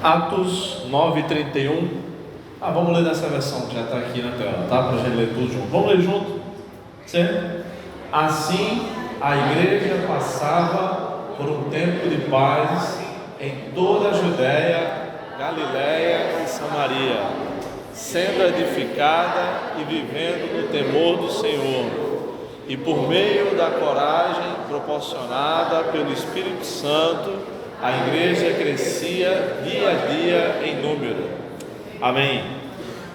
Atos 9:31. Vamos ler nessa versão que já está aqui na tela, tá? Para a gente ler tudo junto. Vamos ler junto? Certo? Assim, a igreja passava por um tempo de paz em toda a Judéia, Galiléia e Samaria, sendo edificada e vivendo no temor do Senhor. E por meio da coragem proporcionada pelo Espírito Santo, a igreja crescia dia a dia em número. Amém.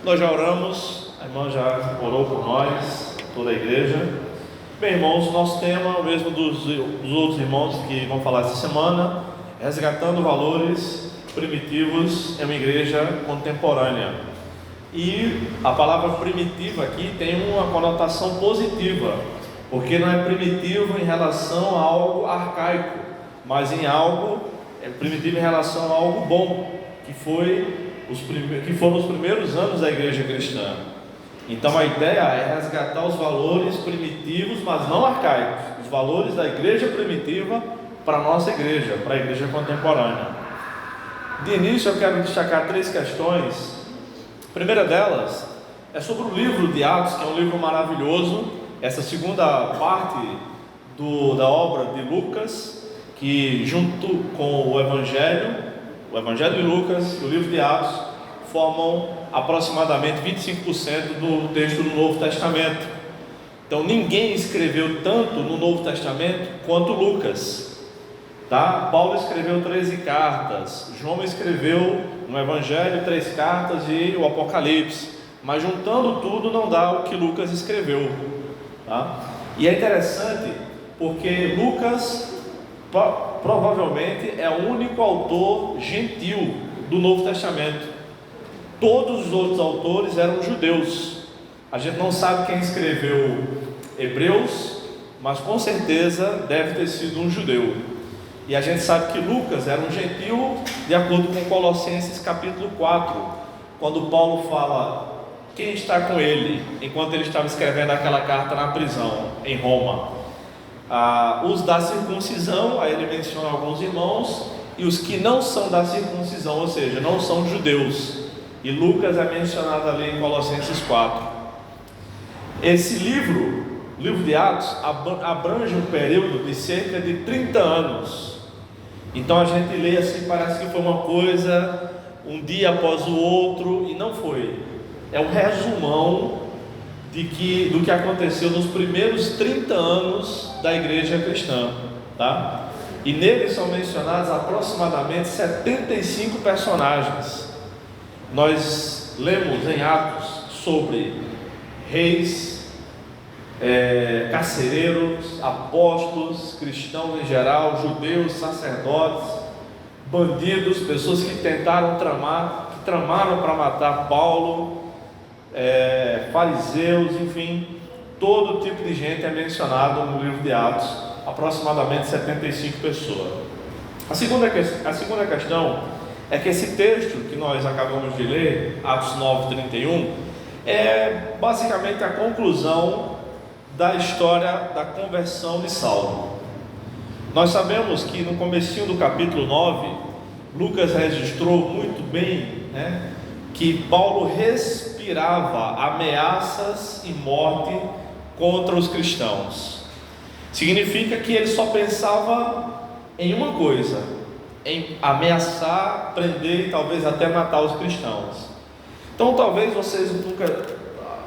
Nós já oramos, a irmã já orou por nós, toda a igreja. Bem, irmãos, nosso tema, o mesmo dos outros irmãos que vão falar essa semana, resgatando valores primitivos em uma igreja contemporânea. E a palavra primitiva aqui tem uma conotação positiva, porque não é primitivo em relação a algo arcaico, mas é primitivo em relação a algo bom, que foram os primeiros anos da igreja cristã. Então a ideia é resgatar os valores primitivos, mas não arcaicos, os valores da igreja primitiva para a nossa igreja, para a igreja contemporânea. De início eu quero destacar 3 questões. A primeira delas é sobre o livro de Atos, que é um livro maravilhoso, essa segunda parte da obra de Lucas, que junto com o Evangelho de Lucas e o livro de Atos formam aproximadamente 25% do texto do Novo Testamento. Então ninguém escreveu tanto no Novo Testamento quanto Lucas, tá? Paulo escreveu 13 cartas, João escreveu no Evangelho 3 cartas e o Apocalipse, mas juntando tudo não dá o que Lucas escreveu, tá? E é interessante porque Lucas provavelmente é o único autor gentil do Novo Testamento. Todos os outros autores eram judeus. A gente não sabe quem escreveu Hebreus, mas com certeza deve ter sido um judeu. E a gente sabe que Lucas era um gentil, de acordo com Colossenses capítulo 4, quando Paulo fala quem está com ele, enquanto ele estava escrevendo aquela carta na prisão, em Roma. Os da circuncisão, aí ele menciona alguns irmãos, e os que não são da circuncisão, ou seja, não são judeus. E Lucas é mencionado ali em Colossenses 4. Esse livro, o livro de Atos, abrange um período de cerca de 30 anos. Então a gente lê assim, parece que foi uma coisa, um dia após o outro, e não foi. É um resumão do que aconteceu nos primeiros 30 anos da igreja cristã, tá? E nele são mencionados aproximadamente 75 personagens. Nós lemos em Atos sobre reis, carcereiros, apóstolos, cristãos em geral, judeus, sacerdotes, bandidos, pessoas que tramaram para matar Paulo, fariseus, enfim, todo tipo de gente é mencionado no livro de Atos, aproximadamente 75 pessoas. A segunda questão é que esse texto que nós acabamos de ler, Atos 9:31, é basicamente a conclusão da história da conversão de Saulo. Nós sabemos que no comecinho do capítulo 9, Lucas registrou muito bem, que Paulo respirava ameaças e morte contra os cristãos. Significa que ele só pensava em uma coisa: em ameaçar, prender e talvez até matar os cristãos. Então talvez vocês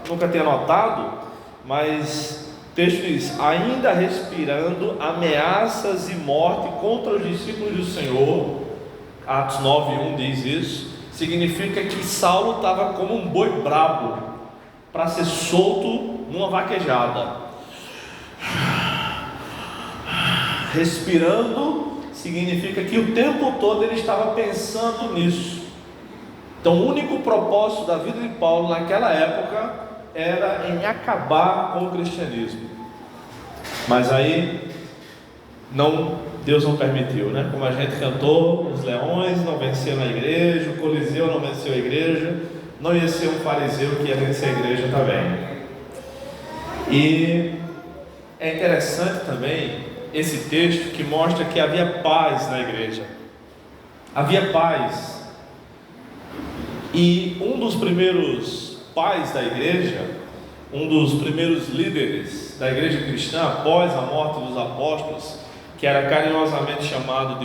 nunca tenham notado, mas o texto diz: ainda respirando ameaças e morte contra os discípulos do Senhor. Atos 9:1 diz isso. Significa que Saulo estava como um boi brabo para ser solto numa vaquejada. Respirando significa que o tempo todo ele estava pensando nisso. Então o único propósito da vida de Paulo naquela época era em acabar com o cristianismo. Mas aí Deus não permitiu, Como a gente cantou, os leões não venceram a igreja, o Coliseu não venceu a igreja, não ia ser um fariseu que ia vencer a igreja também. E é interessante também esse texto que mostra que havia paz na igreja. Havia paz E um dos primeiros pais da igreja, um dos primeiros líderes da igreja cristã após a morte dos apóstolos, que eram carinhosamente chamados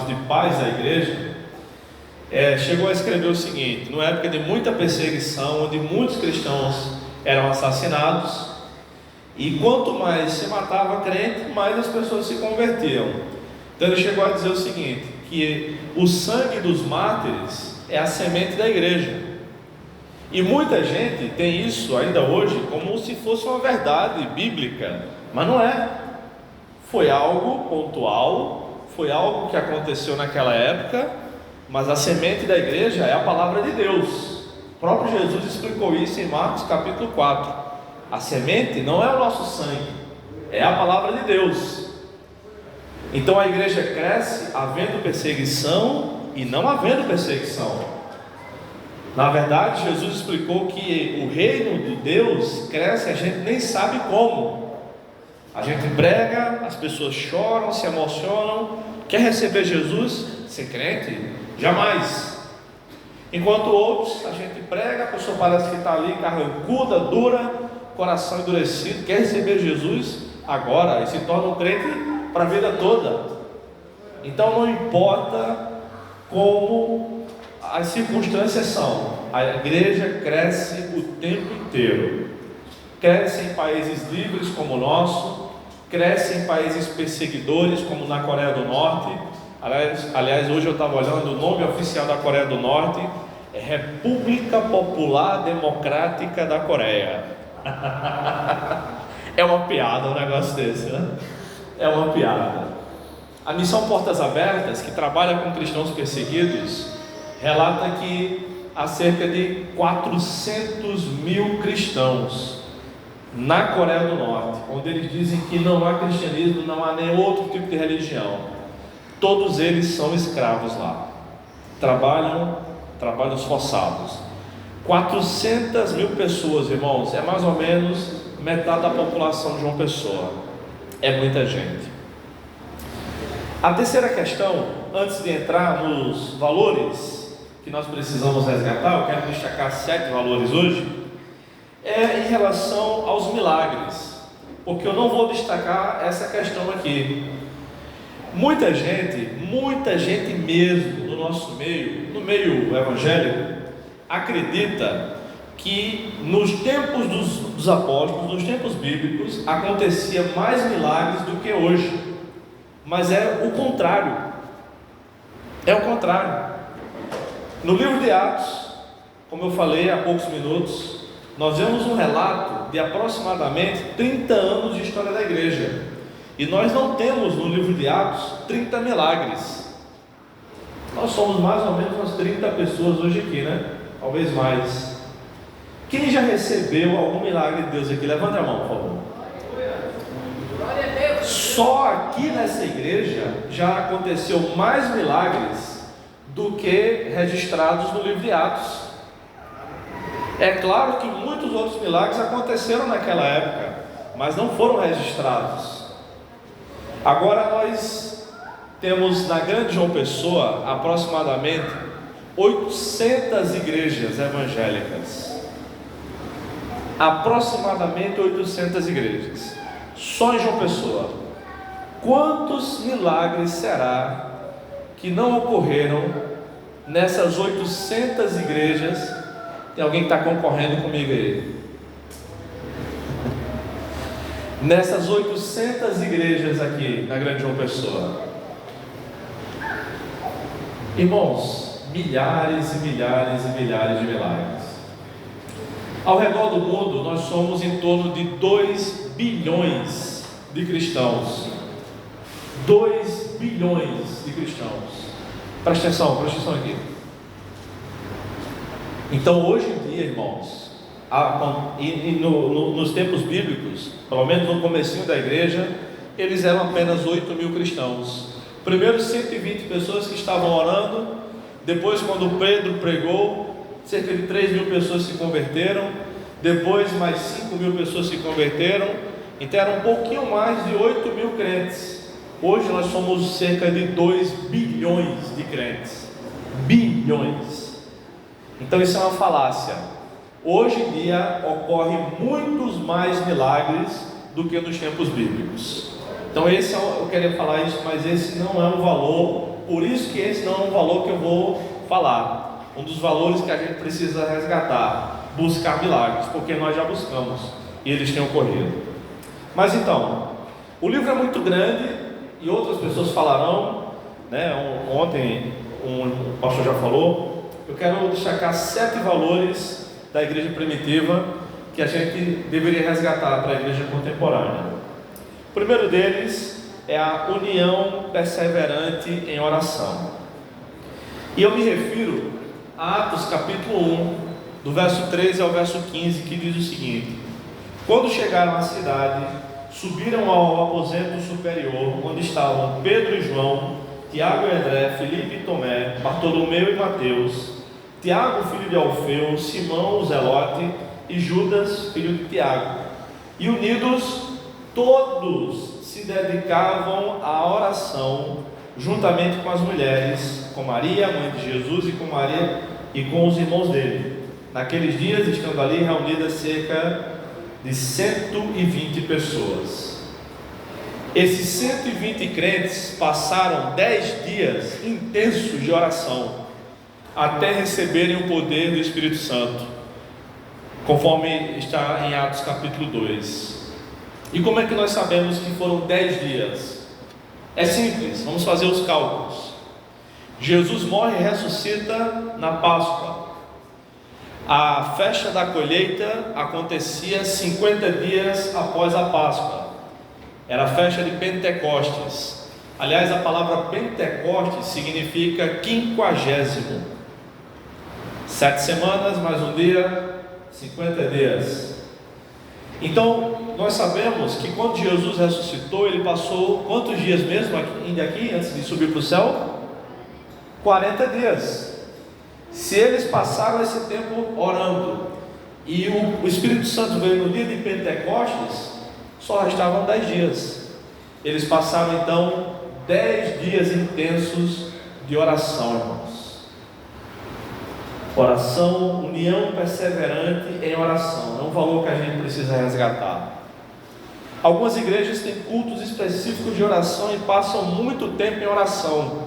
de pais da igreja, chegou a escrever o seguinte: numa época de muita perseguição, onde muitos cristãos eram assassinados, e quanto mais se matava crente, mais as pessoas se convertiam. Então ele chegou a dizer o seguinte, que o sangue dos mártires é a semente da igreja. E muita gente tem isso ainda hoje como se fosse uma verdade bíblica, mas não é. Foi algo pontual, foi algo que aconteceu naquela época, mas a semente da igreja é a palavra de Deus. O próprio Jesus explicou isso em Marcos capítulo 4. A semente não é o nosso sangue, é a palavra de Deus. Então a igreja cresce havendo perseguição e não havendo perseguição. Na verdade, Jesus explicou que o reino de Deus cresce, a gente nem sabe como. A gente prega, as pessoas choram, se emocionam. Quer receber Jesus? Ser crente? Jamais. Enquanto outros, a gente prega, a pessoa parece que está ali carrancuda, dura, coração endurecido, quer receber Jesus agora e se torna um crente para a vida toda. Então não importa como as circunstâncias são, a igreja cresce o tempo inteiro. Cresce em países livres como o nosso, cresce em países perseguidores como na Coreia do Norte. Aliás, hoje eu estava olhando, o nome oficial da Coreia do Norte é República Popular Democrática da Coreia. É uma piada um negócio desse, né? É uma piada. A missão Portas Abertas, que trabalha com cristãos perseguidos, relata que há cerca de 400 mil cristãos na Coreia do Norte, onde eles dizem que não há cristianismo, não há nem outro tipo de religião. Todos eles são escravos lá, trabalhos forçados. 400 mil pessoas, irmãos, é mais ou menos metade da população de uma pessoa. É muita gente. A terceira questão, antes de entrar nos valores que nós precisamos resgatar, eu quero destacar 7 valores hoje, é em relação aos milagres, porque eu não vou destacar essa questão aqui. Muita gente mesmo no nosso meio, no meio evangélico, acredita que nos tempos dos apóstolos, nos tempos bíblicos, acontecia mais milagres do que hoje, mas é o contrário. É o contrário. No livro de Atos, como eu falei há poucos minutos, nós vemos um relato de aproximadamente 30 anos de história da igreja, e nós não temos no livro de Atos 30 milagres. Nós somos mais ou menos umas 30 pessoas hoje aqui, né? Talvez mais. Quem já recebeu algum milagre de Deus aqui? Levanta a mão, por favor. Só aqui nessa igreja já aconteceu mais milagres do que registrados no livro de Atos. É claro que muitos outros milagres aconteceram naquela época, mas não foram registrados. Agora nós temos na Grande João Pessoa aproximadamente 800 igrejas evangélicas. Aproximadamente 800 igrejas. Só em João Pessoa. Quantos milagres será que não ocorreram nessas 800 igrejas? Tem alguém que está concorrendo comigo aí? Nessas 800 igrejas aqui na Grande João Pessoa, irmãos, milhares e milhares e milhares de milagres. Ao redor do mundo, nós somos em torno de 2 bilhões de cristãos. 2 bilhões de cristãos. Presta atenção aqui. Então, hoje em dia, irmãos, nos tempos bíblicos, pelo menos no comecinho da igreja, eles eram apenas 8 mil cristãos. Primeiro 120 pessoas que estavam orando. Depois, quando Pedro pregou, cerca de 3 mil pessoas se converteram. Depois mais 5 mil pessoas se converteram. Então era um pouquinho mais de 8 mil crentes. Hoje nós somos cerca de 2 bilhões de crentes. Bilhões. Então isso é uma falácia. Hoje em dia ocorrem muitos mais milagres do que nos tempos bíblicos. Então eu queria falar isso, mas esse não é um valor, por isso que esse não é um valor que eu vou falar. Um dos valores que a gente precisa resgatar, buscar milagres, porque nós já buscamos e eles têm ocorrido. Mas então, o livro é muito grande e outras pessoas falarão, né? Ontem um pastor já falou. Eu quero destacar 7 valores da igreja primitiva que a gente deveria resgatar para a igreja contemporânea. O primeiro deles é a união perseverante em oração. E eu me refiro a Atos capítulo 1, do verso 13 ao verso 15, que diz o seguinte: quando chegaram à cidade, subiram ao aposento superior, onde estavam Pedro e João, Tiago e André, Filipe e Tomé, Bartolomeu e Mateus, Tiago, filho de Alfeu, Simão, o Zelote, e Judas, filho de Tiago. E unidos, todos se dedicavam à oração, juntamente com as mulheres, com Maria, mãe de Jesus, e com Maria e com os irmãos dele. Naqueles dias, estando ali reunidas cerca de 120 pessoas. Esses 120 crentes passaram 10 dias intensos de oração, até receberem o poder do Espírito Santo, conforme está em Atos capítulo 2. E como é que nós sabemos que foram 10 dias? É simples, vamos fazer os cálculos. Jesus morre e ressuscita na Páscoa. A festa da colheita acontecia 50 dias após a Páscoa. Era a festa de Pentecostes. Aliás, a palavra Pentecostes significa 50º. 7 semanas, mais um dia, 50 dias. Então, nós sabemos que quando Jesus ressuscitou, ele passou quantos dias mesmo aqui antes de subir para o céu? 40 dias. Se eles passaram esse tempo orando, e o Espírito Santo veio no dia de Pentecostes, só restavam 10 dias. Eles passaram então 10 dias intensos de oração, irmãos. Oração, união perseverante em oração, é um valor que a gente precisa resgatar. Algumas igrejas têm cultos específicos de oração e passam muito tempo em oração.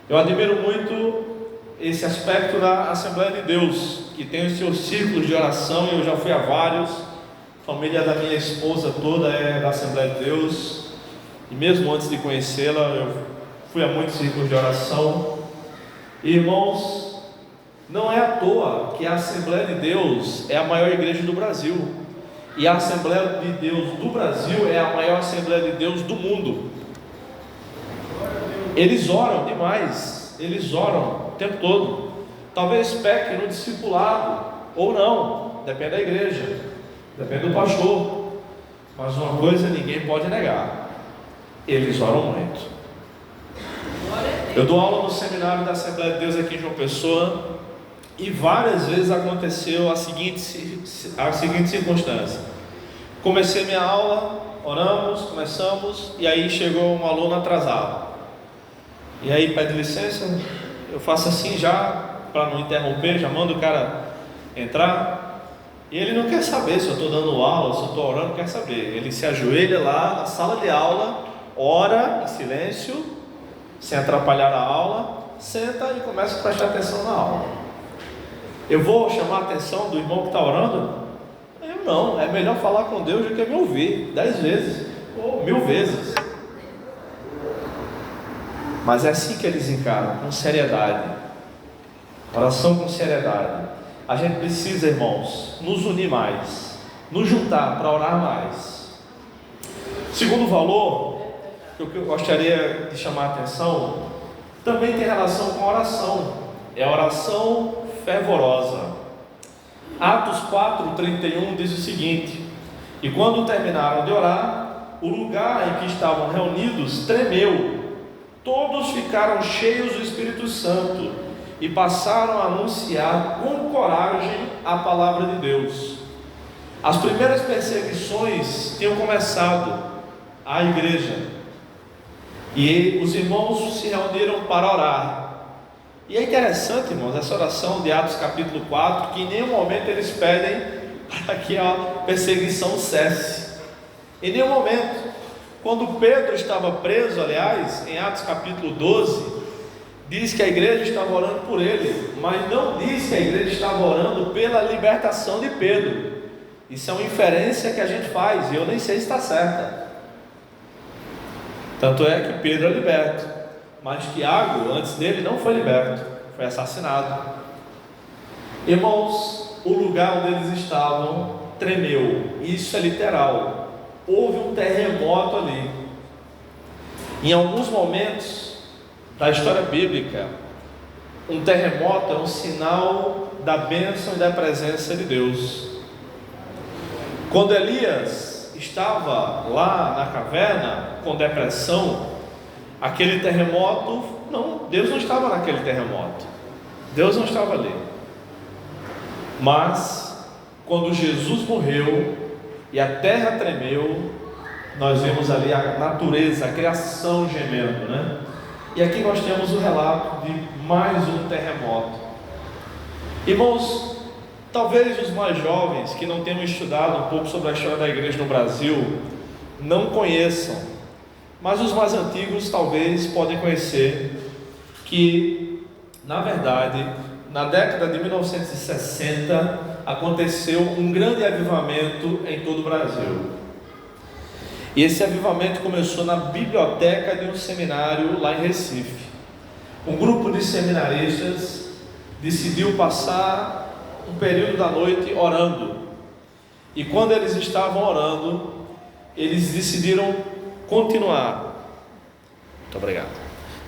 Eu admiro muito esse aspecto da Assembleia de Deus, que tem os seus círculos de oração, e eu já fui a vários. A família da minha esposa toda é da Assembleia de Deus, e mesmo antes de conhecê-la, eu fui a muitos círculos de oração. Irmãos, não é à toa que a Assembleia de Deus é a maior igreja do Brasil, e a Assembleia de Deus do Brasil é a maior Assembleia de Deus do mundo. Eles oram demais, eles oram o tempo todo. Talvez pequem no discipulado, ou não, depende da igreja, depende do pastor. Mas uma coisa ninguém pode negar: eles oram muito. Eu dou aula no seminário da Assembleia de Deus aqui em João Pessoa, e várias vezes aconteceu a seguinte circunstância. Comecei minha aula, oramos, começamos, e aí chegou um aluno atrasado. E aí pede licença, eu faço assim já, para não interromper, já mando o cara entrar. E ele não quer saber se eu estou dando aula, se eu estou orando, não quer saber. Ele se ajoelha lá na sala de aula, ora em silêncio, sem atrapalhar a aula, senta e começa a prestar atenção na aula. Eu vou chamar a atenção do irmão que está orando? Eu não, é melhor falar com Deus do que me ouvir 10 vezes, ou 1000 vezes. Mas é assim que eles encaram, com seriedade. Oração com seriedade. A gente precisa, irmãos, nos unir mais, nos juntar para orar mais. Segundo valor, que eu gostaria de chamar a atenção, também tem relação com a oração. É a oração fervorosa. Atos 4:31 diz o seguinte: e quando terminaram de orar, o lugar em que estavam reunidos tremeu. Todos ficaram cheios do Espírito Santo e passaram a anunciar com coragem a palavra de Deus. As primeiras perseguições tinham começado à igreja, e os irmãos se reuniram para orar. E é interessante, irmãos, essa oração de Atos capítulo 4, que em nenhum momento eles pedem para que a perseguição cesse. Em nenhum momento. Quando Pedro estava preso, aliás, em Atos capítulo 12, diz que a igreja estava orando por ele, mas não diz que a igreja estava orando pela libertação de Pedro. Isso é uma inferência que a gente faz, e eu nem sei se está certa. Tanto é que Pedro é liberto, mas Tiago, antes dele, não foi liberto, foi assassinado. Irmãos, o lugar onde eles estavam tremeu, isso é literal. Houve um terremoto ali. Em alguns momentos da história bíblica, um terremoto é um sinal da bênção e da presença de Deus. Quando Elias estava lá na caverna com depressão, aquele terremoto, não, Deus não estava naquele terremoto, Deus não estava ali. Mas quando Jesus morreu e a terra tremeu, nós vemos ali a natureza, a criação gemendo, né? E aqui nós temos o relato de mais um terremoto. Irmãos, talvez os mais jovens que não tenham estudado um pouco sobre a história da igreja no Brasil não conheçam, mas os mais antigos talvez podem conhecer que, na verdade, na década de 1960 aconteceu um grande avivamento em todo o Brasil. E esse avivamento começou na biblioteca de um seminário lá em Recife. Um grupo de seminaristas decidiu passar um período da noite orando. E quando eles estavam orando, eles decidiram continuar. Muito obrigado.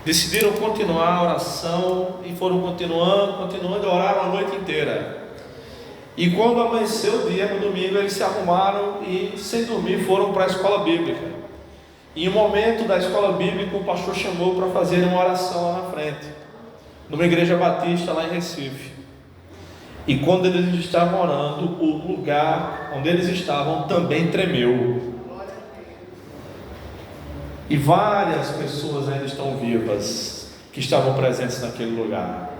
Decidiram continuar a oração e foram continuando, oraram a noite inteira. E quando amanheceu o dia, no domingo, eles se arrumaram e, sem dormir, foram para a escola bíblica. E em um momento da escola bíblica, o pastor chamou para fazer uma oração lá na frente, numa igreja batista lá em Recife. E quando eles estavam orando, o lugar onde eles estavam também tremeu. E várias pessoas ainda estão vivas, que estavam presentes naquele lugar.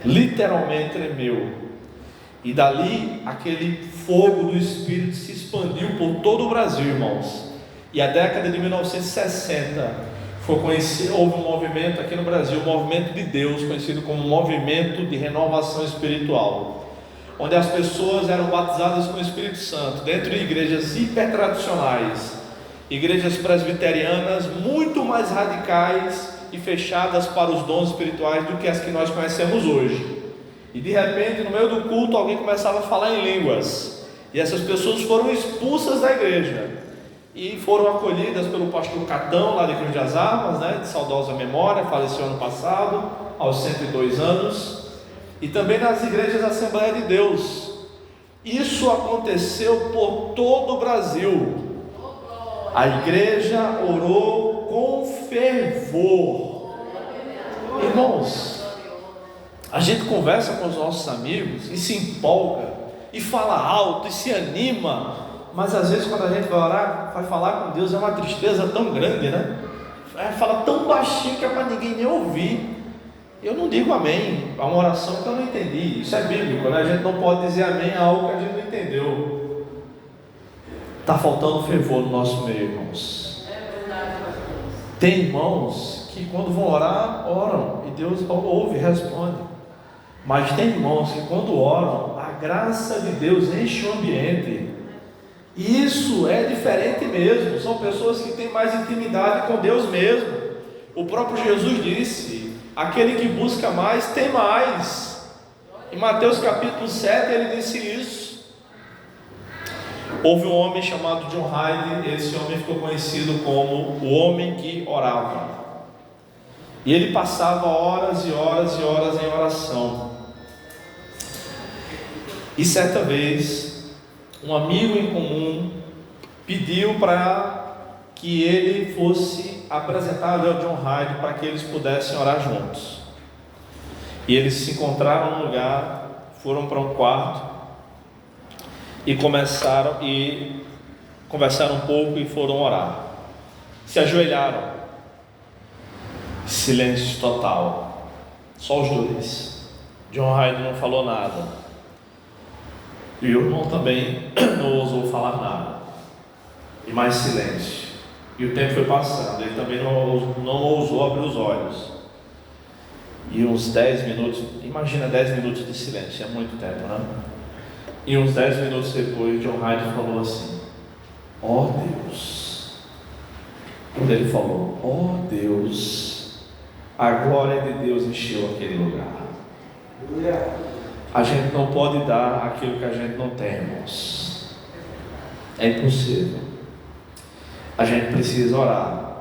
Literalmente tremeu. E dali, aquele fogo do Espírito se expandiu por todo o Brasil, irmãos. E a década de 1960 foi conhecido, houve um movimento aqui no Brasil, um movimento de Deus, conhecido como movimento de renovação espiritual, onde as pessoas eram batizadas com o Espírito Santo, dentro de igrejas hipertradicionais, igrejas presbiterianas muito mais radicais e fechadas para os dons espirituais do que as que nós conhecemos hoje. E de repente, no meio do culto, alguém começava a falar em línguas, e essas pessoas foram expulsas da igreja e foram acolhidas pelo pastor Catão, lá de Cruz das Armas, né, de saudosa memória, faleceu ano passado, aos 102 anos, e também nas igrejas da Assembleia de Deus. Isso aconteceu por todo o Brasil. A igreja orou com fervor. Irmãos, a gente conversa com os nossos amigos e se empolga, e fala alto, e se anima, mas às vezes quando a gente vai orar, vai falar com Deus, é uma tristeza tão grande, né? Fala tão baixinho que é para ninguém nem ouvir. Eu não digo amém a uma oração que eu não entendi, isso é bíblico, né? A gente não pode dizer amém a algo que a gente não entendeu. Está faltando fervor no nosso meio, irmãos. Tem irmãos que quando vão orar, oram, e Deus ouve e responde. Mas tem irmãos que quando oram, a graça de Deus enche o ambiente. Isso é diferente mesmo. São pessoas que têm mais intimidade com Deus mesmo. O próprio Jesus disse: aquele que busca mais, tem mais. Em Mateus capítulo 7 ele disse isso. Houve um homem chamado John Hyde. Esse homem ficou conhecido como o homem que orava. E ele passava horas e horas e horas em oração. E certa vez, um amigo em comum pediu para que ele fosse apresentado ao John Hyde para que eles pudessem orar juntos. E eles se encontraram num lugar, foram para um quarto e conversaram um pouco e foram orar. Se ajoelharam. Silêncio total. Só os dois. John Hyde não falou nada. E o irmão também não ousou falar nada. E mais silêncio. E o tempo foi passando. Ele também não ousou abrir os olhos. E uns 10 minutos, imagina 10 minutos de silêncio, é muito tempo, né? E uns 10 minutos depois, John Hyde falou assim: ó Deus. Quando ele falou, ó Deus, a glória de Deus encheu aquele lugar. A gente não pode dar aquilo que a gente não tem, irmãos. É impossível. A gente precisa orar,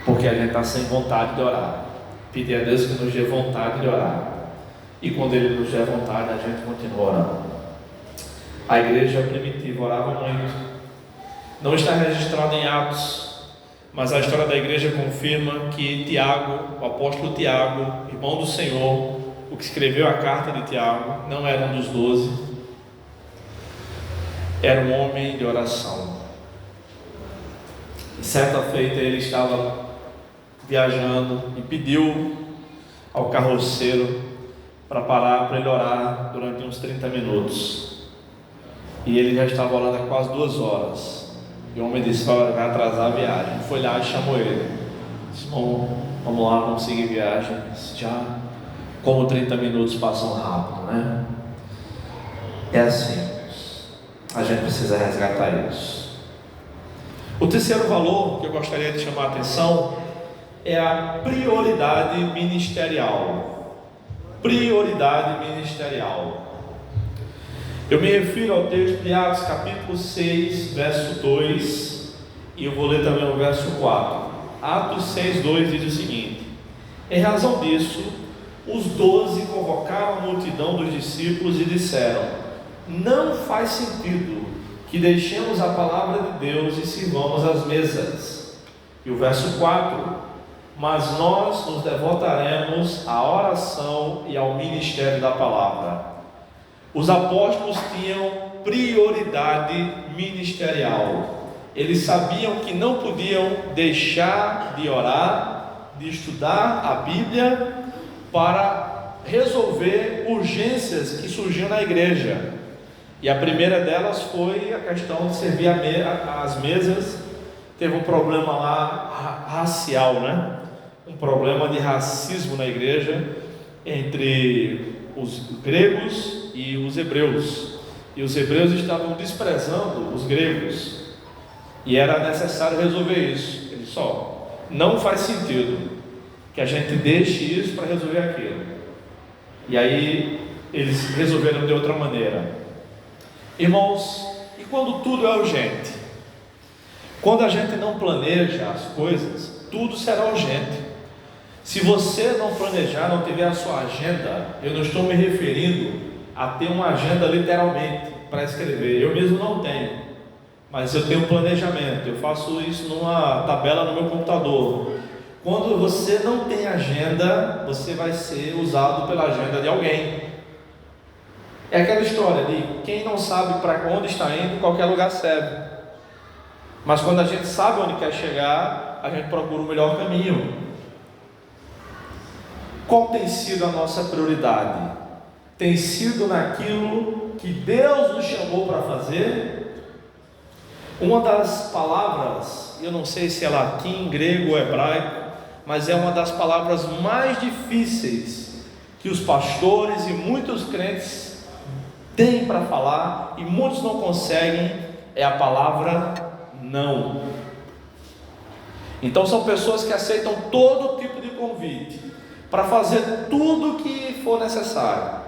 porque a gente está sem vontade de orar. Pedir a Deus que nos dê vontade de orar. E quando Ele nos der vontade, a gente continua orando. A igreja primitiva orava muito. Não está registrado em Atos, mas a história da igreja confirma que Tiago, o apóstolo Tiago, irmão do Senhor, o que escreveu a carta de Tiago, não era um dos 12, era um homem de oração. E certa feita ele estava viajando e pediu ao carroceiro para parar para ele orar durante uns 30 minutos. E ele já estava orando há quase 2 horas. E o homem disse: vai atrasar a viagem. Foi lá e chamou ele. Disse: vamos lá, vamos seguir viagem. Disse: já, como 30 minutos passam rápido, né? É assim, a gente precisa resgatar isso. O terceiro valor que eu gostaria de chamar a atenção é a prioridade ministerial. Prioridade ministerial. Eu me refiro ao texto de Atos capítulo 6, verso 2, e eu vou ler também o verso 4. Atos 6, 2 diz o seguinte: em razão disso, os 12 convocaram a multidão dos discípulos e disseram: não faz sentido que deixemos a palavra de Deus e sirvamos as mesas. E o verso 4: mas nós nos devotaremos à oração e ao ministério da palavra. Os apóstolos tinham prioridade ministerial. Eles sabiam que não podiam deixar de orar, de estudar a Bíblia para resolver urgências que surgiam na igreja. E a primeira delas foi a questão de servir as mesas. Teve um problema lá racial, né? Um problema de racismo na igreja entre os gregos e os hebreus. E os hebreus estavam desprezando os gregos. E era necessário resolver isso. Ele só não faz sentido que a gente deixe isso para resolver aquilo. E aí eles resolveram de outra maneira. Irmãos, e quando tudo é urgente? Quando a gente não planeja as coisas, tudo será urgente. Se você não planejar, não tiver a sua agenda, eu não estou me referindo a ter uma agenda literalmente para escrever. Eu mesmo não tenho, mas eu tenho um planejamento. Eu faço isso numa tabela no meu computador. Quando você não tem agenda, você vai ser usado pela agenda de alguém. É aquela história de quem não sabe para onde está indo, qualquer lugar serve. Mas quando a gente sabe onde quer chegar, a gente procura o melhor caminho. Qual tem sido a nossa prioridade? Tem sido naquilo que Deus nos chamou para fazer? Uma das palavras, eu não sei se é latim, grego ou hebraico, mas é uma das palavras mais difíceis que os pastores e muitos crentes têm para falar, e muitos não conseguem, é a palavra não. Então são pessoas que aceitam todo tipo de convite para fazer tudo o que for necessário.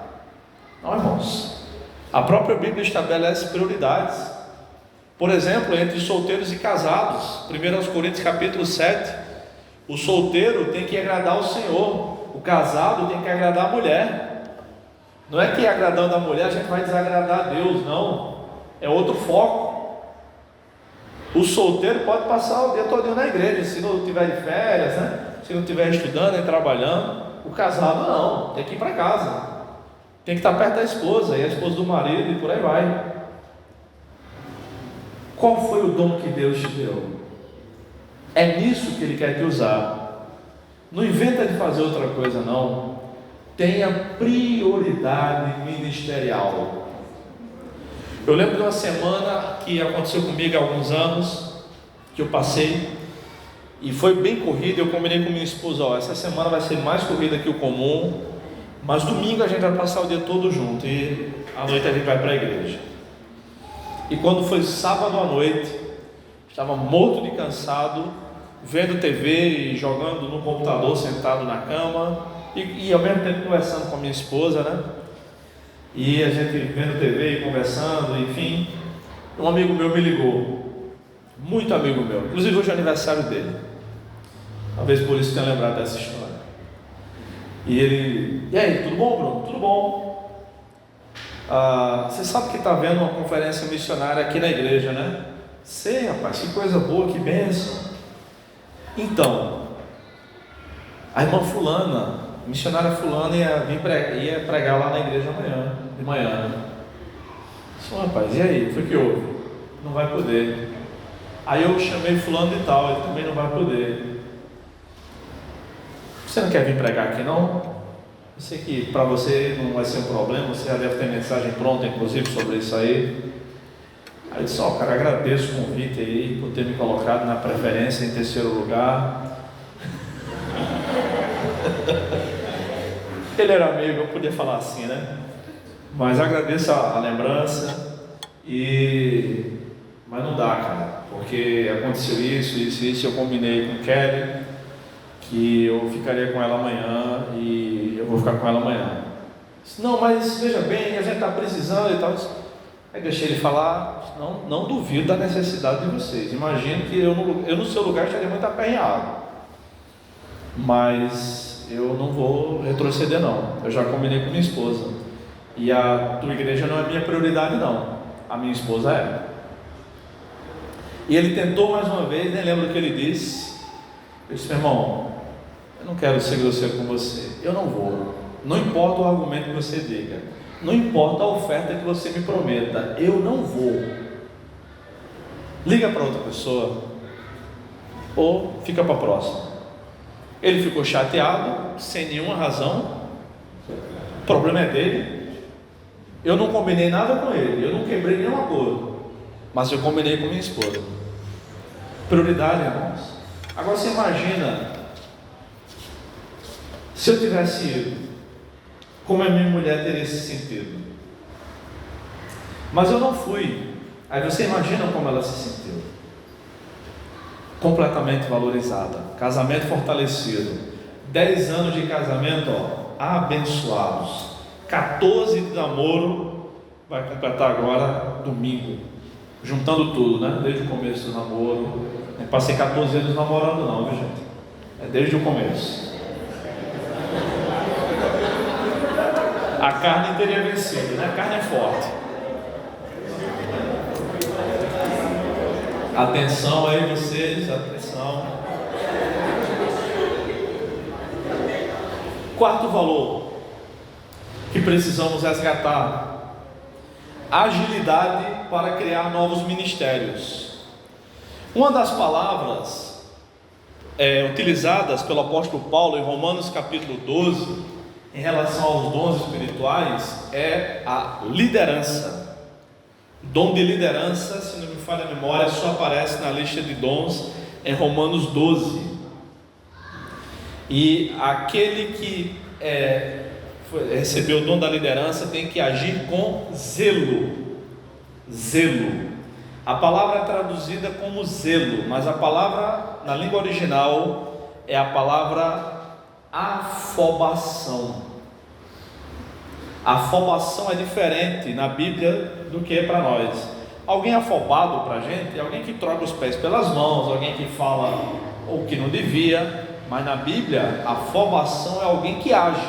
Não, irmãos, a própria Bíblia estabelece prioridades. Por exemplo, entre solteiros e casados, 1 Coríntios capítulo 7, o solteiro tem que agradar o Senhor, o casado tem que agradar a mulher. Não é que agradando a mulher a gente vai desagradar a Deus, não, é outro foco. O solteiro pode passar o dia todo na igreja, se não estiver de férias, né? Se não estiver estudando nem trabalhando. O casado não, tem que ir para casa, tem que estar perto da esposa, e a esposa do marido, e por aí vai. Qual foi o dom que Deus te deu? É nisso que Ele quer te usar. Não inventa de fazer outra coisa não. Tenha prioridade ministerial. Eu lembro de uma semana que aconteceu comigo há alguns anos, que eu passei, e foi bem corrida. Eu combinei com minha esposa, essa semana vai ser mais corrida que o comum, mas domingo a gente vai passar o dia todo junto, e à noite a gente vai para a igreja. E quando foi sábado à noite, estava morto de cansado, vendo TV e jogando no computador, sentado na cama, e ao mesmo tempo conversando com a minha esposa, né? E a gente vendo TV e conversando, enfim. Um amigo meu me ligou, muito amigo meu, inclusive hoje é aniversário dele, talvez por isso tenha lembrado dessa história. E ele: e aí, tudo bom, Bruno? Tudo bom. Você sabe que está havendo uma conferência missionária aqui na igreja, né? Sei, rapaz, que coisa boa, que bênção. Então, a irmã fulana, missionária fulana, ia pregar lá na igreja amanhã, de manhã. Disse: rapaz, e aí? Foi que houve? Não vai poder. Aí eu chamei fulano e tal, ele também não vai poder. Você não quer vir pregar aqui não? Eu sei que para você não vai ser um problema, você já deve ter mensagem pronta, inclusive, sobre isso aí. Aí eu disse: cara, agradeço o convite aí, por ter me colocado na preferência em terceiro lugar. Ele era amigo, eu podia falar assim, né? Mas agradeço a lembrança, mas não dá, cara, porque aconteceu isso, eu combinei com Kelly, que eu ficaria com ela amanhã, e eu vou ficar com ela amanhã. Disse: não, mas veja bem, a gente está precisando e tal. Aí deixei ele falar. Não duvido da necessidade de vocês. Imagino que eu no seu lugar estaria muito aperreado, mas eu não vou retroceder não. Eu já combinei com minha esposa, e a tua igreja não é minha prioridade não, a minha esposa é. E ele tentou mais uma vez, nem lembro o que ele disse. Eu disse: meu irmão, eu não quero ser grosseiro com você, eu não vou, não importa o argumento que você diga, não importa a oferta que você me prometa, eu não vou. Liga para outra pessoa, ou fica para a próxima. Ele ficou chateado, sem nenhuma razão, o problema é dele. Eu não combinei nada com ele, eu não quebrei nenhum acordo, mas eu combinei com minha esposa. Prioridade, irmãos. Agora você imagina, se eu tivesse ido, como a minha mulher teria esse sentido. Mas eu não fui. Aí você imagina como ela se sentiu. Completamente valorizada, casamento fortalecido, 10 anos de casamento, abençoados, 14 de namoro, vai completar agora domingo, juntando tudo, né? Desde o começo do namoro. Não passei 14 anos namorando não, viu gente? É desde o começo. A carne teria vencido, né? A carne é forte. Atenção aí vocês, atenção. Quarto valor que precisamos resgatar: agilidade para criar novos ministérios. Uma das palavras utilizadas pelo apóstolo Paulo em Romanos capítulo 12, em relação aos dons espirituais, é a liderança. Dom de liderança, se não me falha a memória, só aparece na lista de dons em Romanos 12. E aquele que recebeu o dom da liderança tem que agir com zelo. Zelo. A palavra é traduzida como zelo, mas a palavra na língua original é a palavra afobação. Afobação é diferente na Bíblia do que é para nós. Alguém afobado para a gente é alguém que troca os pés pelas mãos, alguém que fala o que não devia. Mas na Bíblia, afobação é alguém que age,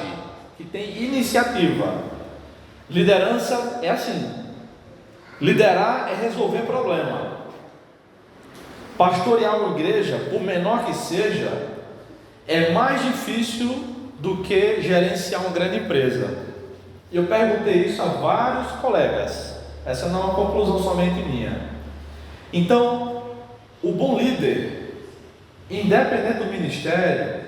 que tem iniciativa. Liderança é assim: liderar é resolver problema. Pastorear uma igreja, por menor que seja, é mais difícil do que gerenciar uma grande empresa. Eu perguntei isso a vários colegas. Essa não é uma conclusão somente minha. Então, o bom líder, independente do ministério,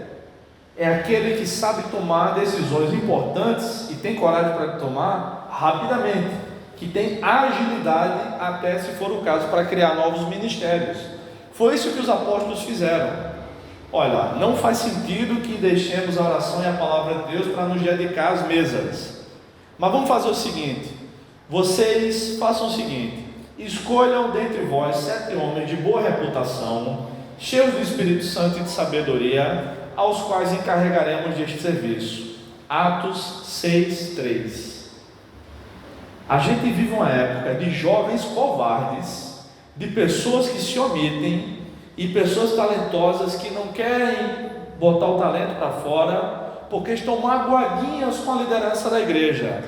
é aquele que sabe tomar decisões importantes e tem coragem para tomar rapidamente, que tem agilidade até, se for o caso, para criar novos ministérios. Foi isso que os apóstolos fizeram. Olha, não faz sentido que deixemos a oração e a palavra de Deus para nos dedicar às mesas, mas vamos fazer o seguinte: vocês façam o seguinte, escolham dentre vós 7 homens de boa reputação, cheios do Espírito Santo e de sabedoria, aos quais encarregaremos deste serviço. Atos 6:3. A gente vive uma época de jovens covardes, de pessoas que se omitem, e pessoas talentosas que não querem botar o talento para fora, porque estão magoadinhas com a liderança da igreja.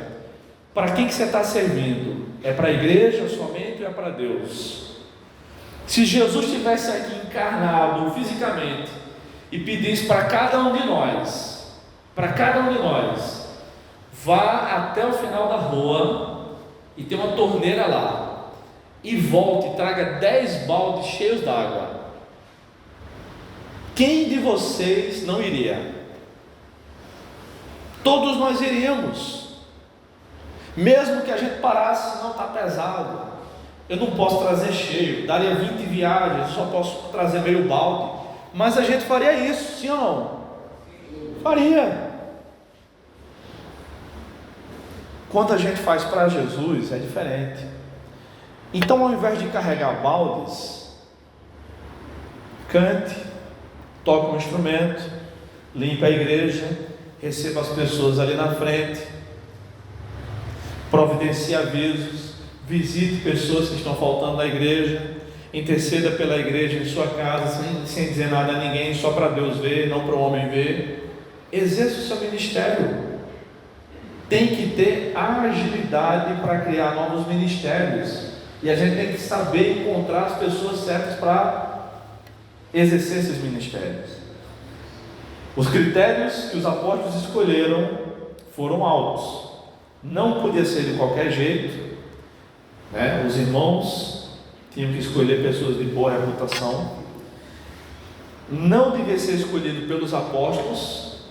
Para quem que você está servindo? É para a igreja somente ou é para Deus? Se Jesus estivesse aqui encarnado fisicamente e pedisse para cada um de nós, vá até o final da rua e tem uma torneira lá, e volte e traga 10 baldes cheios d'água, quem de vocês não iria? Todos nós iríamos, mesmo que a gente parasse, não está pesado, eu não posso trazer cheio, daria 20 viagens, só posso trazer meio balde, mas a gente faria isso, sim ou não? Faria. Quando a gente faz para Jesus é diferente. Então, ao invés de carregar baldes, cante, toque um instrumento, limpe a igreja, receba as pessoas ali na frente, providencie avisos, visite pessoas que estão faltando na igreja, interceda pela igreja em sua casa, sem dizer nada a ninguém, só para Deus ver, não para o homem ver. Exerça o seu ministério. Tem que ter agilidade para criar novos ministérios, e a gente tem que saber encontrar as pessoas certas para exercer esses ministérios. Os critérios que os apóstolos escolheram foram altos, não podia ser de qualquer jeito, né? Os irmãos tinham que escolher pessoas de boa reputação, não devia ser escolhido pelos apóstolos,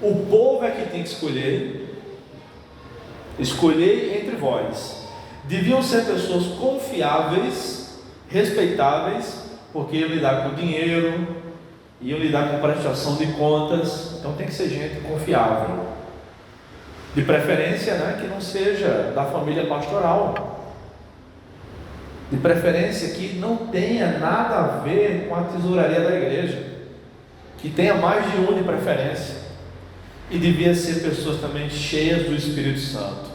o povo é que tem que escolher entre vós. Deviam ser pessoas confiáveis, respeitáveis, porque iam lidar com dinheiro, iam lidar com prestação de contas, então tem que ser gente confiável, de preferência, né, que não seja da família pastoral, de preferência que não tenha nada a ver com a tesouraria da igreja, que tenha mais de um de preferência, e devia ser pessoas também cheias do Espírito Santo,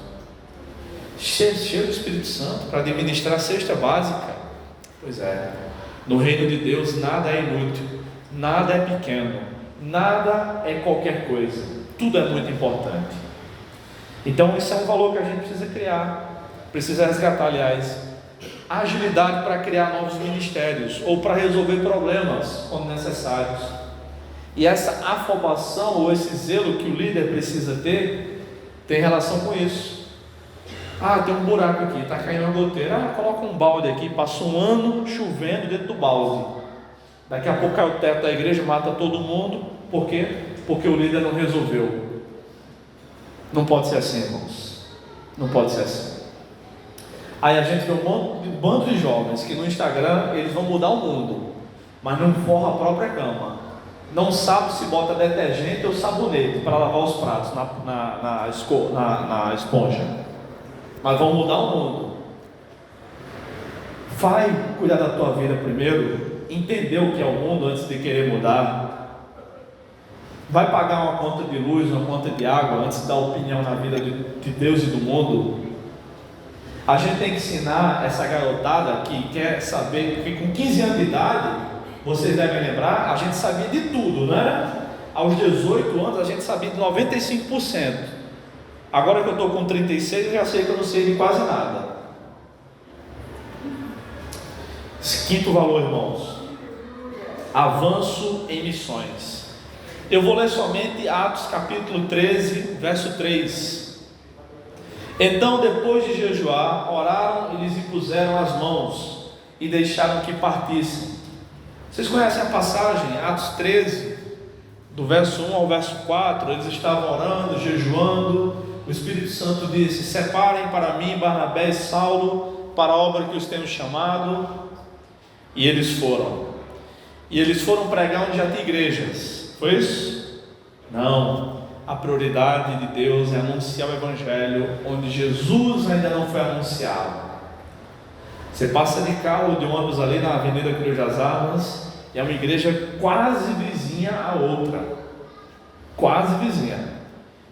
cheias do Espírito Santo para administrar a cesta básica. Pois é, no reino de Deus nada é inútil, nada é pequeno, nada é qualquer coisa, tudo é muito importante. Então esse é um valor que a gente precisa criar, precisa resgatar, aliás, agilidade para criar novos ministérios, ou para resolver problemas quando necessários. E essa afobação, ou esse zelo que o líder precisa ter, tem relação com isso. Tem um buraco aqui, está caindo uma goteira, coloca um balde aqui, passa um ano chovendo dentro do balde, daqui a pouco cai o teto da igreja, mata todo mundo. Por quê? Porque o líder não resolveu. Não pode ser assim, irmãos, não pode ser assim. Aí a gente vê um bando de jovens que no Instagram eles vão mudar o mundo, mas não forra a própria cama, não sabe se bota detergente ou sabonete para lavar os pratos na esponja, mas vão mudar o mundo. Vai cuidar da tua vida primeiro, entender o que é o mundo antes de querer mudar. Vai pagar uma conta de luz, uma conta de água antes de dar opinião na vida de Deus e do mundo. A gente tem que ensinar essa garotada que quer saber, porque com 15 anos de idade, vocês devem lembrar, a gente sabia de tudo, né? Aos 18 anos a gente sabia de 95%. Agora que eu estou com 36, eu já sei que eu não sei de quase nada. Quinto valor, irmãos: avanço em missões. Eu vou ler somente Atos capítulo 13, verso 3. Então, depois de jejuar, oraram e lhes impuseram as mãos e deixaram que partissem. Vocês conhecem a passagem, Atos 13, do verso 1 ao verso 4, eles estavam orando, jejuando. O Espírito Santo disse: separem para mim Barnabé e Saulo para a obra que os tenho chamado. E eles foram. E eles foram pregar onde já tinha igrejas. Foi isso? Não. A prioridade de Deus é anunciar o Evangelho onde Jesus ainda não foi anunciado. Você passa de carro, de ônibus ali na Avenida Cruz das Armas, e é uma igreja quase vizinha à outra. Quase vizinha.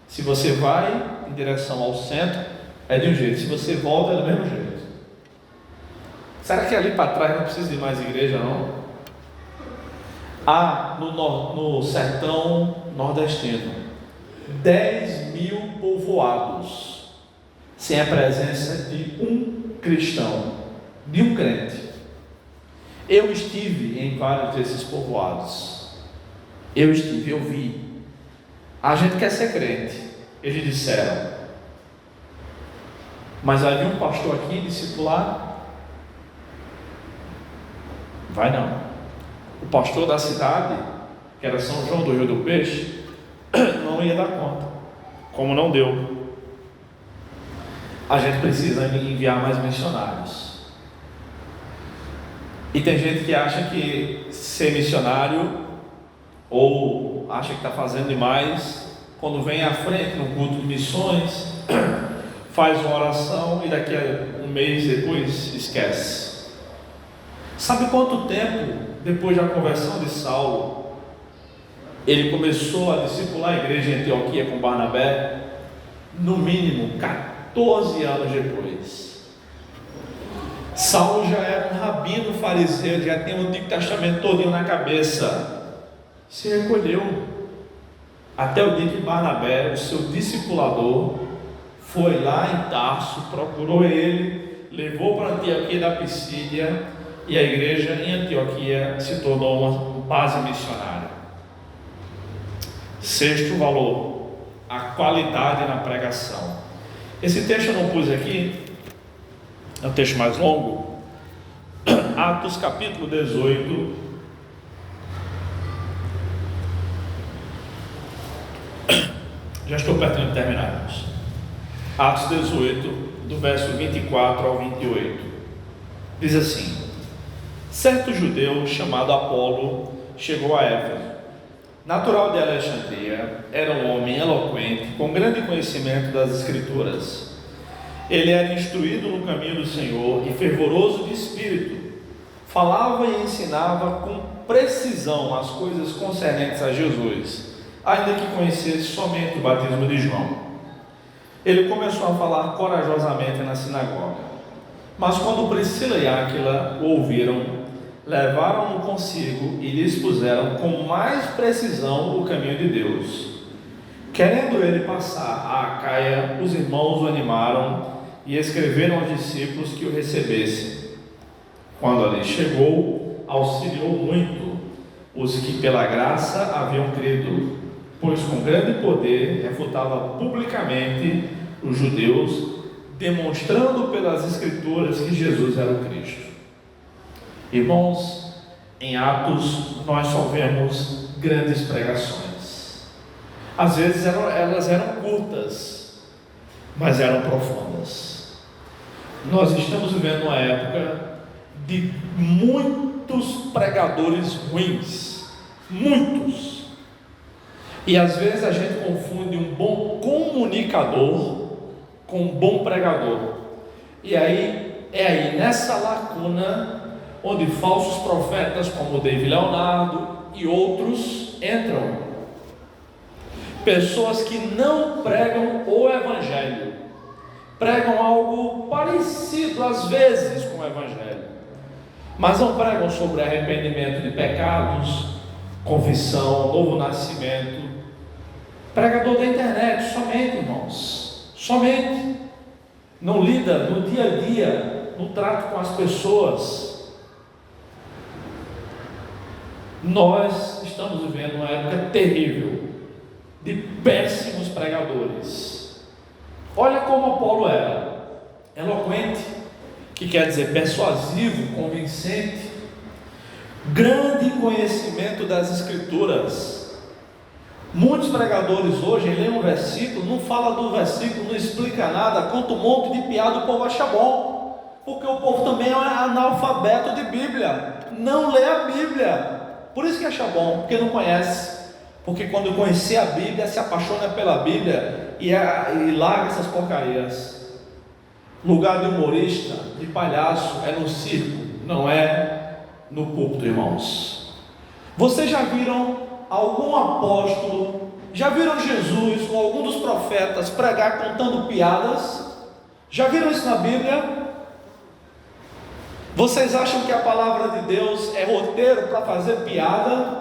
Se você vai em direção ao centro, é de um jeito. Se você volta, é do mesmo jeito. Será que ali para trás não precisa de mais igreja, não? Há no sertão nordestino 10.000 povoados sem a presença de um cristão, de um crente. Eu estive em vários desses povoados. Eu vi. A gente quer ser crente, eles disseram, mas havia um pastor aqui discipular? Vai não. O pastor da cidade, que era São João do Rio do Peixe, não ia dar conta, como não deu. A gente precisa enviar mais missionários. E tem gente que acha que ser missionário, ou acha que está fazendo demais, quando vem à frente no culto de missões, faz uma oração e daqui a um mês depois esquece. Sabe quanto tempo depois da conversão de Saulo ele começou a discipular a igreja em Antioquia com Barnabé? No mínimo 14 anos depois. Saulo já era um rabino fariseu, já tinha o Antigo Testamento todinho na cabeça. Se recolheu até o dia que Barnabé, o seu discipulador, foi lá em Tarso, procurou ele, levou para Antioquia da Pisídia, e a igreja em Antioquia se tornou uma base missionária. Sexto valor, a qualidade na pregação. Esse texto eu não pus aqui, é um texto mais longo. Atos capítulo 18. Já estou perto de terminarmos. Atos 18, do verso 24 ao 28. Diz assim: certo judeu chamado Apolo chegou a Éfeso. Natural de Alexandria, era um homem eloquente, com grande conhecimento das Escrituras. Ele era instruído no caminho do Senhor e fervoroso de espírito. Falava e ensinava com precisão as coisas concernentes a Jesus, ainda que conhecesse somente o batismo de João. Ele começou a falar corajosamente na sinagoga. Mas quando Priscila e Áquila o ouviram, levaram-no consigo e lhe expuseram com mais precisão o caminho de Deus. Querendo ele passar a Acaia, os irmãos o animaram e escreveram aos discípulos que o recebessem. Quando ali chegou, auxiliou muito os que pela graça haviam crido, pois com grande poder refutava publicamente os judeus, demonstrando pelas Escrituras que Jesus era o Cristo. Irmãos, em Atos nós só vemos grandes pregações. Às vezes elas eram curtas, mas eram profundas. Nós estamos vivendo uma época de muitos pregadores ruins, muitos. E às vezes a gente confunde um bom comunicador com um bom pregador. E aí é aí nessa lacuna onde falsos profetas como David Leonardo e outros entram. Pessoas que não pregam o Evangelho, pregam algo parecido às vezes com o Evangelho, mas não pregam sobre arrependimento de pecados, confissão, novo nascimento. Pregador da internet, somente, irmãos, somente. Não lida no dia a dia, no trato com as pessoas. Nós estamos vivendo uma época terrível de péssimos pregadores. Olha como Apolo era eloquente, que quer dizer persuasivo, convincente, grande conhecimento das Escrituras. Muitos pregadores hoje leem um versículo, não fala do versículo, não explica nada, conta um monte de piada, o povo acha bom, porque o povo também é analfabeto de Bíblia, não lê a Bíblia, por isso que acha bom, porque não conhece. Porque quando conhecer a Bíblia, se apaixona pela Bíblia e larga essas porcarias. Lugar de humorista, de palhaço, é no circo, não é no púlpito, irmãos. Vocês já viram algum apóstolo, já viram Jesus ou algum dos profetas pregar contando piadas? Já viram isso na Bíblia? Vocês acham que a palavra de Deus é roteiro para fazer piada?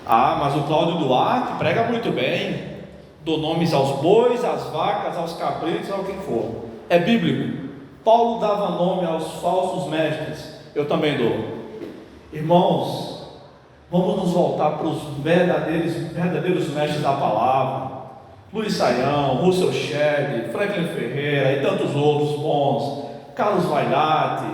Ah, mas o Cláudio Duarte prega muito bem, dou nomes aos bois, às vacas, aos cabritos, ao que for. É bíblico. Paulo dava nome aos falsos mestres, eu também dou. Irmãos, vamos nos voltar para os verdadeiros mestres da palavra. Luiz Saião, Russell Shedd, Franklin Ferreira e tantos outros bons, Carlos Vailate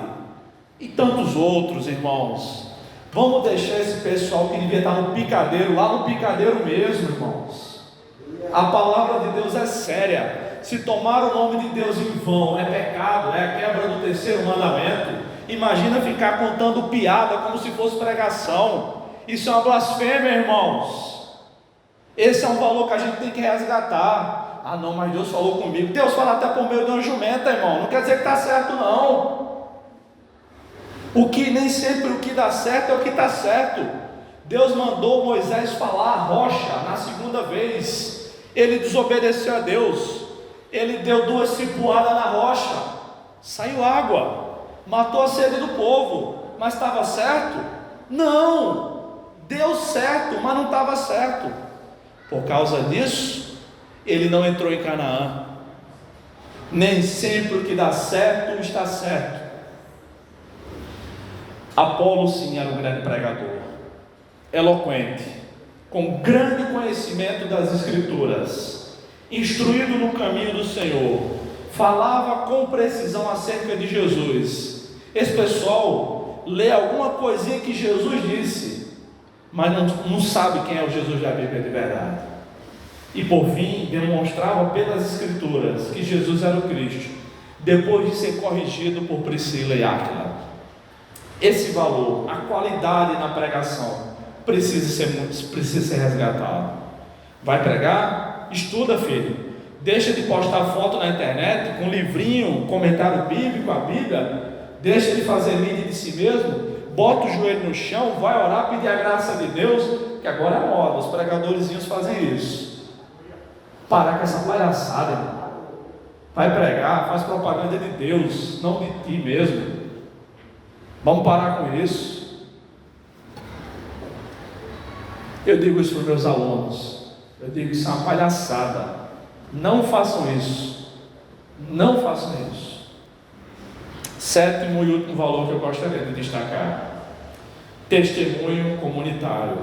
e tantos outros, irmãos. Vamos deixar esse pessoal que devia estar no picadeiro, lá no picadeiro mesmo, irmãos. A palavra de Deus é séria. Se tomar o nome de Deus em vão é pecado, é a quebra do terceiro mandamento. Imagina ficar contando piada como se fosse pregação. Isso é uma blasfêmia, irmãos. Esse é um valor que a gente tem que resgatar. Ah não, mas Deus falou comigo. Deus fala até por meio de uma jumenta, irmão. Não quer dizer que está certo não. Nem sempre o que dá certo é o que está certo. Deus mandou Moisés falar a rocha na segunda vez. Ele desobedeceu a Deus. Ele deu 2 cipuadas na rocha, saiu água, matou a sede do povo. Mas estava certo? Não, deu certo, mas não estava certo. Por causa disso, ele não entrou em Canaã. Nem sempre o que dá certo está certo. Apolo sim era um grande pregador, eloquente, com grande conhecimento das Escrituras, instruído no caminho do Senhor, falava com precisão acerca de Jesus. Esse pessoal lê alguma coisinha que Jesus disse, mas não sabe quem é o Jesus da Bíblia de verdade. E por fim demonstrava pelas Escrituras que Jesus era o Cristo, depois de ser corrigido por Priscila e Áquila. Esse valor, a qualidade na pregação precisa ser resgatado. Vai pregar? Estuda, filho. Deixa de postar foto na internet com livrinho, comentário bíblico, a Bíblia. Deixa de fazer mídia de si mesmo. Bota o joelho no chão, vai orar, pedir a graça de Deus, que agora é moda, os pregadorzinhos fazem isso. Parar com essa palhaçada, irmão. Vai pregar, faz propaganda de Deus, não de ti mesmo. Vamos parar com isso. Eu digo isso para os meus alunos. Eu digo isso é uma palhaçada. Não façam isso. Não façam isso. 7º e último valor que eu gostaria de destacar: testemunho comunitário.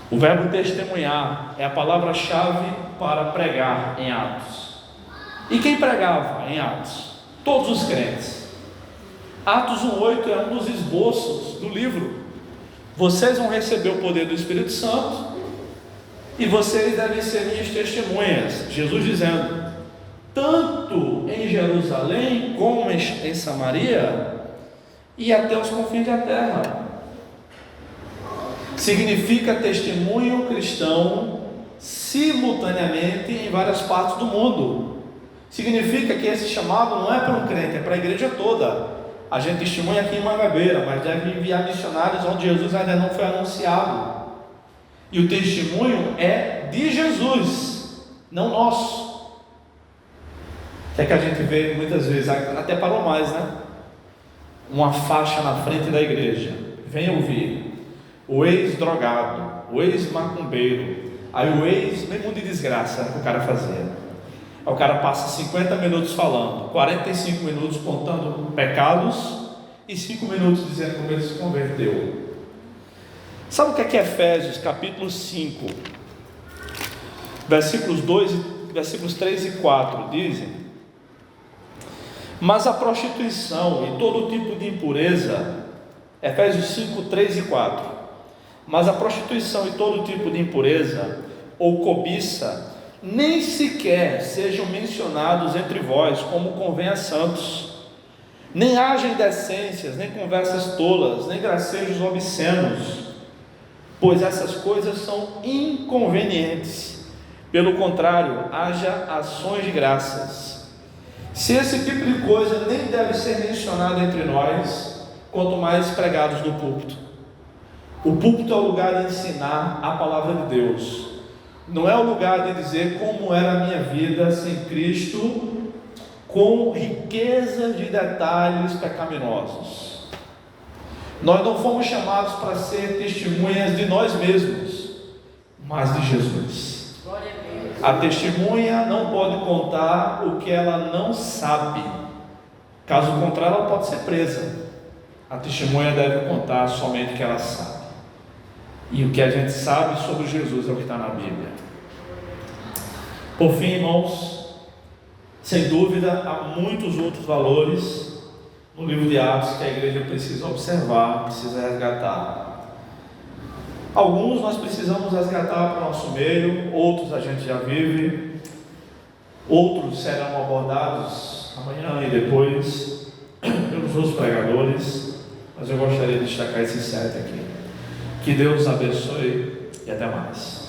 O verbo testemunhar é a palavra-chave para pregar em Atos. E quem pregava em Atos? Todos os crentes. Atos 1:8 é um dos esboços do livro. Vocês vão receber o poder do Espírito Santo e vocês devem ser minhas testemunhas. Jesus dizendo, tanto em Jerusalém como em Samaria e até os confins da terra. Significa testemunho cristão simultaneamente em várias partes do mundo. Significa que esse chamado não é para um crente, é para a igreja toda. A gente testemunha aqui em Mangabeira, mas deve enviar missionários onde Jesus ainda não foi anunciado. E o testemunho é de Jesus, não nosso. É que a gente vê muitas vezes, até parou mais, né? Uma faixa na frente da igreja. Vem ouvir. O ex-drogado, o ex-macumbeiro, aí o ex-mesmo de desgraça que o cara fazia. O cara passa 50 minutos falando, 45 minutos contando pecados e 5 minutos dizendo como ele se converteu. Sabe o que é Efésios capítulo 5 versículos 3 e 4 dizem: mas a prostituição e todo tipo de impureza, Efésios 5, 3 e 4, Mas a prostituição e todo tipo de impureza ou cobiça nem sequer sejam mencionados entre vós, como convém a santos. Nem haja indecências, nem conversas tolas, nem gracejos obscenos, pois essas coisas são inconvenientes. Pelo contrário, haja ações de graças. Se esse tipo de coisa nem deve ser mencionado entre nós, quanto mais pregados no púlpito. O púlpito é o lugar de ensinar a palavra de Deus, não é o lugar de dizer como era a minha vida sem Cristo, com riqueza de detalhes pecaminosos. Nós não fomos chamados para ser testemunhas de nós mesmos, mas de Jesus. A testemunha não pode contar o que ela não sabe, caso contrário ela pode ser presa. A testemunha deve contar somente o que ela sabe, e o que a gente sabe sobre Jesus é o que está na Bíblia. Por fim, irmãos, sem dúvida há muitos outros valores no livro de Atos que a igreja precisa observar, precisa resgatar. Alguns nós precisamos resgatar para o nosso meio, outros a gente já vive, outros serão abordados amanhã e depois pelos outros pregadores, mas eu gostaria de destacar esses 7 aqui. Que Deus abençoe e até mais.